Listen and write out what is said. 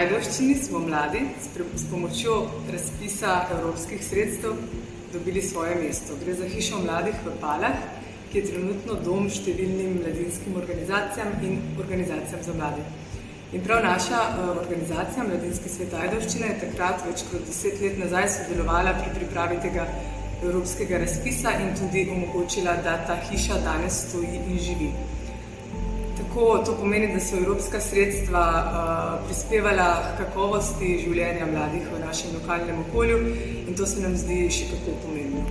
Ajdovščini smo mladi s pomočjo razpisa evropskih sredstev dobili svoje mesto. Gre za hišo mladih v Palah, ki je trenutno dom številnim mladinskim organizacijam in organizacijam za mlade. In prav naša organizacija, Mladinski svet Ajdovščine, je takrat več kot 10 let nazaj sodelovala pri pripravi tega evropskega razpisa in tudi omogočila, da ta hiša danes stoji in živi. Tako to pomeni, da so evropska sredstva prispevala k kakovosti življenja mladih v našem lokalnem okolju in to se nam zdi še kako pomembno.